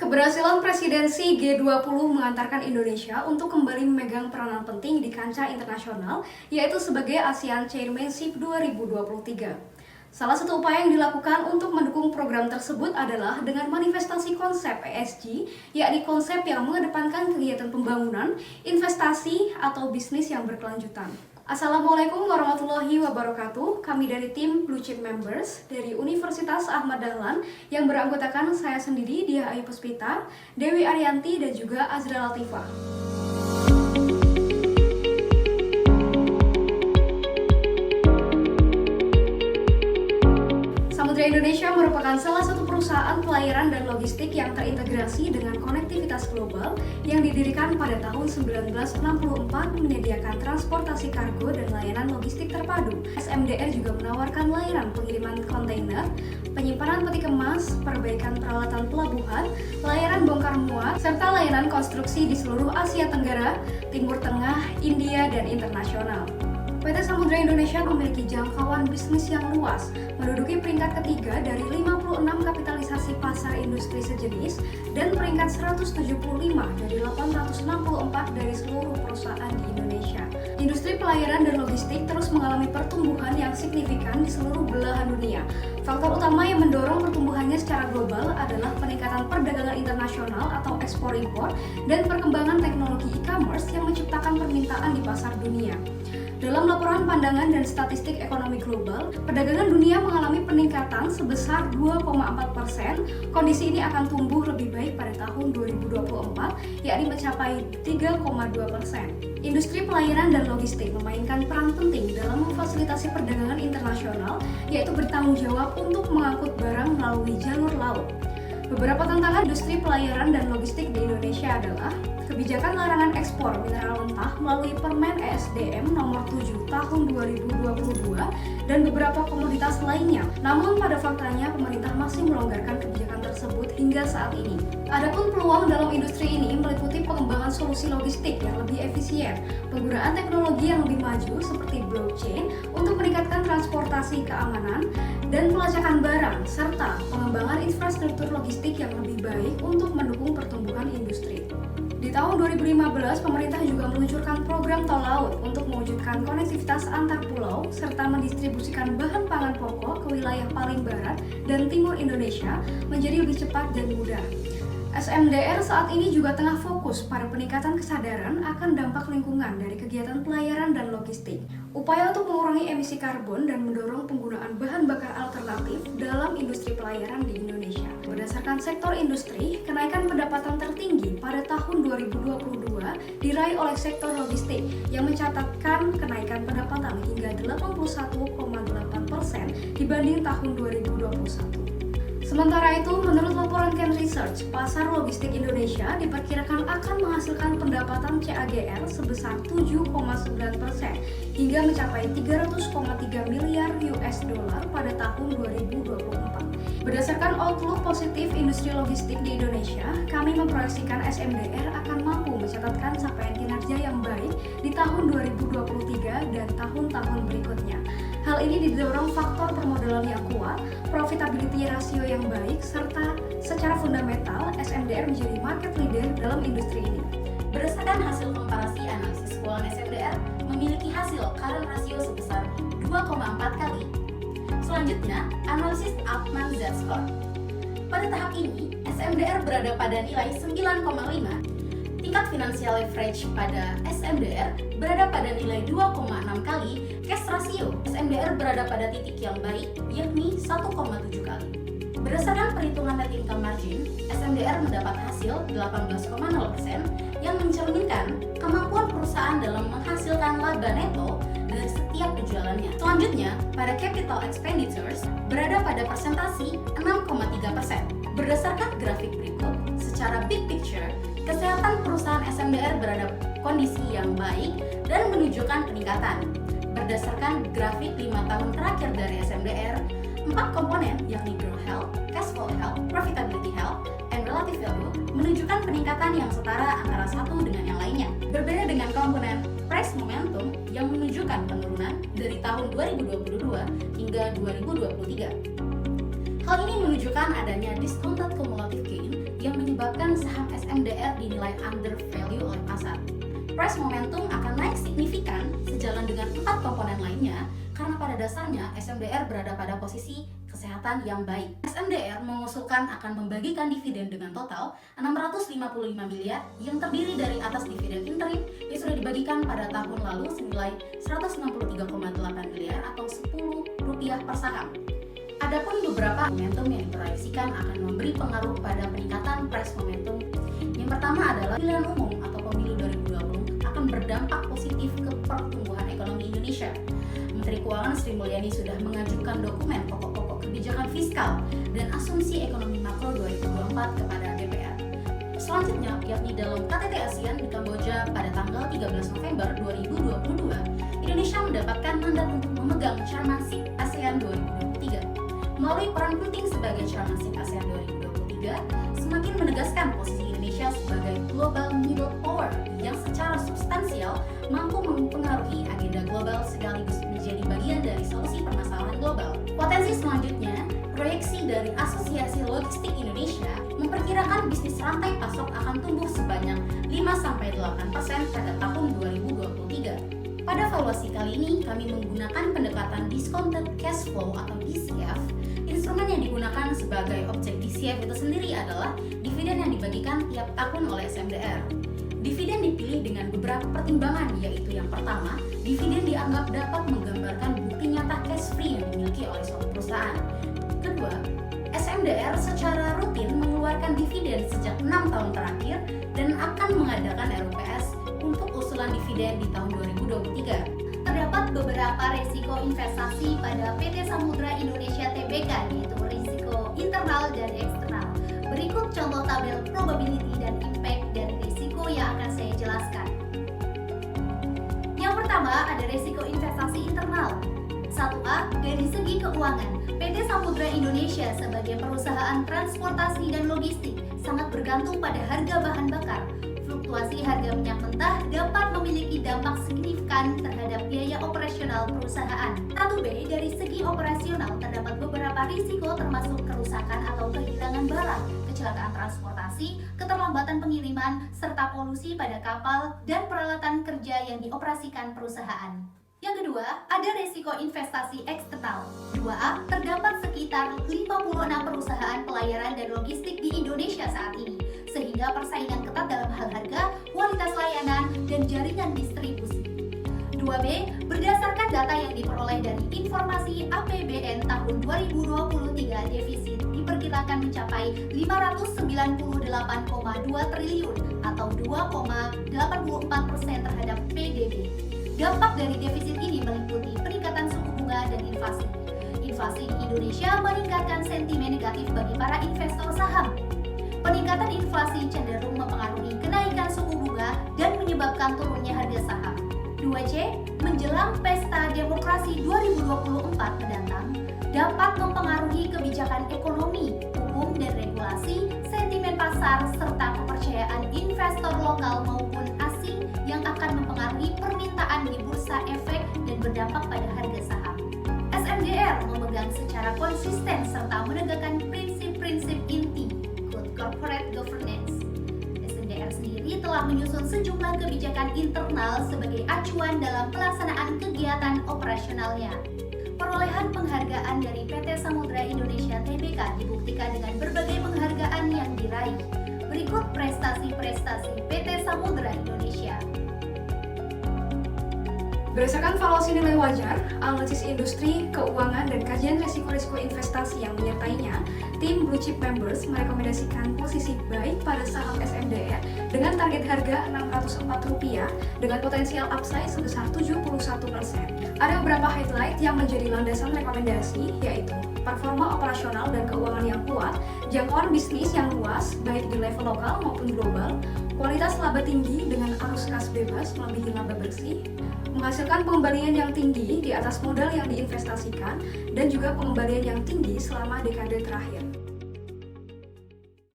Keberhasilan presidensi G20 mengantarkan Indonesia untuk kembali memegang peranan penting di kancah internasional, yaitu sebagai ASEAN Chairmanship 2023. Salah satu upaya yang dilakukan untuk mendukung program tersebut adalah dengan manifestasi konsep ESG, yakni konsep yang mengedepankan kegiatan pembangunan, investasi, atau bisnis yang berkelanjutan. Assalamualaikum warahmatullahi wabarakatuh. Kami dari tim Blue Chip Members dari Universitas Ahmad Dahlan yang beranggotakan saya sendiri, Diah Ayu Puspita, Dewi Ariyanti, dan juga Azra Latifah. Samudra Indonesia merupakan salah satu perusahaan pelayaran dan logistik yang terintegrasi dengan konektivitas global yang didirikan pada tahun 1964 menyediakan transportasi kargo dan layanan logistik terpadu. SMDR juga menawarkan layanan pengiriman kontainer, penyimpanan peti kemas, perbaikan peralatan pelabuhan, layanan bongkar muat, serta layanan konstruksi di seluruh Asia Tenggara, Timur Tengah, India, dan internasional. PT Samudra Indonesia memiliki jangkauan bisnis yang luas, menduduki peringkat ketiga dari 56 kapitalisasi pasar industri sejenis dan peringkat 175 dari 864 dari seluruh perusahaan di Indonesia. Industri pelayaran dan logistik terus mengalami pertumbuhan yang signifikan di seluruh belahan dunia. Faktor utama yang mendorong pertumbuhannya secara global adalah peningkatan perdagangan internasional atau ekspor-impor dan perkembangan teknologi e-commerce yang menciptakan permintaan di pasar dunia. Dalam laporan pandangan dan statistik ekonomi global, perdagangan dunia mengalami peningkatan sebesar 2,4%. Kondisi ini akan tumbuh lebih baik pada tahun 2024, yakni mencapai 3,2%. Industri pelayaran dan logistik memainkan peran penting dalam memfasilitasi perdagangan internasional, yaitu bertanggung jawab untuk mengangkut barang melalui jalur laut. Beberapa tantangan industri pelayaran dan logistik di Indonesia adalah kebijakan larangan ekspor mineral mentah melalui Permen ESDM nomor 7 tahun 2022 dan beberapa komoditas lainnya. Namun pada faktanya pemerintah masih melonggarkan kebijakan tersebut hingga saat ini. Adapun peluang dalam industri ini meliputi pengembangan solusi logistik yang lebih efisien, penggunaan teknologi yang lebih maju seperti blockchain untuk meningkatkan transportasi keamanan dan pelacakan barang, serta pengembangan infrastruktur logistik yang lebih baik untuk mendukung pertumbuhan industri. Di tahun 2015, pemerintah juga meluncurkan program tol laut untuk mewujudkan konektivitas antar pulau serta mendistribusikan bahan pangan pokok ke wilayah paling barat dan timur Indonesia menjadi lebih cepat dan mudah. SMDR saat ini juga tengah fokus pada peningkatan kesadaran akan dampak lingkungan dari kegiatan pelayaran dan logistik, upaya untuk mengurangi emisi karbon dan mendorong penggunaan bahan bakar alternatif dalam industri pelayaran di Indonesia. Berdasarkan sektor industri, kenaikan pendapatan tertinggi pada tahun 2022 diraih oleh sektor logistik yang mencatatkan kenaikan pendapatan hingga 81,8% dibanding tahun 2021. Sementara itu, menurut laporan Ken Research, pasar logistik Indonesia diperkirakan akan menghasilkan pendapatan CAGR sebesar 7,9% hingga mencapai 300,3 miliar US dollar pada tahun 2024. Berdasarkan outlook positif industri logistik di Indonesia, kami memproyeksikan SMDR akan mampu mencatatkan capaian kinerja yang baik di tahun 2023 dan tahun-tahun berikutnya. Hal ini didorong faktor permodalan yang kuat, profitability rasio yang baik, serta secara fundamental SMDR menjadi market leader dalam industri ini. Berdasarkan hasil komparasi analisis keuangan SMDR memiliki hasil current ratio sebesar 2,4 kali. Selanjutnya, analisis Altman Z-Score. Pada tahap ini, SMDR berada pada nilai 9,5. Tingkat financial leverage pada SMDR berada pada nilai 2,6 kali, cash ratio SMDR berada pada titik yang baik, yakni 1,7 kali. Berdasarkan perhitungan net income margin, SMDR mendapat hasil 18,0% yang mencerminkan kemampuan perusahaan dalam menghasilkan laba neto dari setiap penjualannya. Selanjutnya, pada capital expenditures berada pada persentasi 6,3%. Berdasarkan grafik berikut, secara big picture, kesehatan perusahaan SMDR berada kondisi yang baik dan menunjukkan peningkatan. Berdasarkan grafik 5 tahun terakhir dari SMDR, 4 komponen yakni growth health, cash flow health, profitability health, and relative value menunjukkan peningkatan yang setara antara satu dengan yang lainnya. Berbeda dengan komponen price momentum yang menunjukkan penurunan dari tahun 2022 hingga 2023. Hal ini menunjukkan adanya discounted cumulative gain yang menyebabkan saham SMDR dinilai undervalue oleh pasar. Price momentum akan naik signifikan sejalan dengan 4 komponen lainnya karena pada dasarnya SMDR berada pada posisi kesehatan yang baik. SMDR mengusulkan akan membagikan dividen dengan total 655 miliar yang terdiri dari atas dividen interim yang sudah dibagikan pada tahun lalu senilai 163,8 miliar atau Rp10 per saham. Adapun beberapa momentum yang diproyeksikan akan memberi pengaruh pada peningkatan price momentum. Yang pertama adalah pilihan umum atau pemilu 2020 akan berdampak positif ke pertumbuhan ekonomi Indonesia. Menteri Keuangan Sri Mulyani sudah mengajukan dokumen pokok-pokok kebijakan fiskal dan asumsi ekonomi makro 2024 kepada DPR. Selanjutnya, yakni dalam KTT ASEAN di Kamboja pada tanggal 13 November 2022, Indonesia mendapatkan mandat untuk memegang chairmanship ASEAN 2023. Melalui peran penting sebagai chairmanship ASEAN 2023, semakin menegaskan posisi Indonesia sebagai global middle power yang secara substansial mampu mempengaruhi agenda global sekaligus menjadi bagian dari solusi permasalahan global. Potensi selanjutnya, proyeksi dari Asosiasi Logistik Indonesia memperkirakan bisnis rantai pasok akan tumbuh sebanyak 5-8% pada tahun 2023. Pada valuasi kali ini, kami menggunakan pendekatan discounted cash flow atau DCF. Instrumen yang digunakan sebagai objek DCF itu sendiri adalah dividen yang dibagikan tiap tahun oleh SMDR. Dividen dipilih dengan beberapa pertimbangan, yaitu yang pertama, dividen dianggap dapat menggambarkan bukti nyata cash free yang dimiliki oleh suatu perusahaan. Kedua, SMDR secara rutin mengeluarkan dividen sejak 6 tahun terakhir dan akan mengadakan RUPS untuk usulan dividen di tahun 2023. Terdapat beberapa risiko investasi pada PT Samudra Indonesia Tbk, yaitu risiko internal dan eksternal. Berikut contoh tabel probability dan impact dari risiko yang akan saya jelaskan. Yang pertama ada risiko investasi internal. 1A, dari segi keuangan, PT Samudra Indonesia sebagai perusahaan transportasi dan logistik sangat bergantung pada harga bahan bakar. Fluktuasi harga minyak mentah dapat memiliki dampak signifikan terhadap biaya operasional perusahaan. 1B, dari segi operasional terdapat beberapa risiko termasuk kerusakan atau kehilangan barang, kecelakaan transportasi, keterlambatan pengiriman, serta polusi pada kapal dan peralatan kerja yang dioperasikan perusahaan. Yang kedua, ada risiko investasi eksternal. 2A, terdapat sekitar 56 perusahaan pelayaran dan logistik di Indonesia saat ini, sehingga persaingan ketat dalam hal harga, kualitas layanan, dan jaringan distribusi. 2B, berdasarkan data yang diperoleh dari informasi APBN tahun 2023, defisit diperkirakan mencapai 598,2 triliun atau 2,84% terhadap PDB. Dampak dari defisit ini meliputi peningkatan suku bunga dan inflasi. Inflasi di Indonesia meningkatkan sentimen negatif bagi para investor saham. Peningkatan inflasi cenderung mempengaruhi kenaikan suku bunga dan menyebabkan turunnya harga saham. 2C, menjelang pesta demokrasi 2024 mendatang, dapat mempengaruhi kebijakan ekonomi, hukum dan regulasi, sentimen pasar, serta kepercayaan investor lokal maupun asing yang akan mempengaruhi permintaan di bursa efek dan berdampak pada harga saham. SMDR memegang secara konsisten serta menegakkan prinsip-prinsip inti Good Corporate Governance. SMDR sendiri telah menyusun sejumlah kebijakan internal sebagai acuan dalam pelaksanaan kegiatan operasionalnya. Perolehan penghargaan dari PT Samudra Indonesia Tbk dibuktikan dengan berbagai penghargaan yang diraih. Berikut prestasi-prestasi PT Samudra Indonesia. Berdasarkan valuasi nilai wajar, analisis industri, keuangan, dan kajian risiko-risiko investasi yang menyertainya, tim Blue Chip Members merekomendasikan posisi buy pada saham SMDR dengan target harga Rp604 dengan potensial upside sebesar 71%. Ada beberapa highlight yang menjadi landasan rekomendasi, yaitu performa operasional dan keuangan yang kuat, jangkauan bisnis yang luas baik di level lokal maupun global, kualitas laba tinggi dengan arus kas bebas melebihi laba bersih, menghasilkan pengembalian yang tinggi di atas modal yang diinvestasikan, dan juga pengembalian yang tinggi selama dekade terakhir.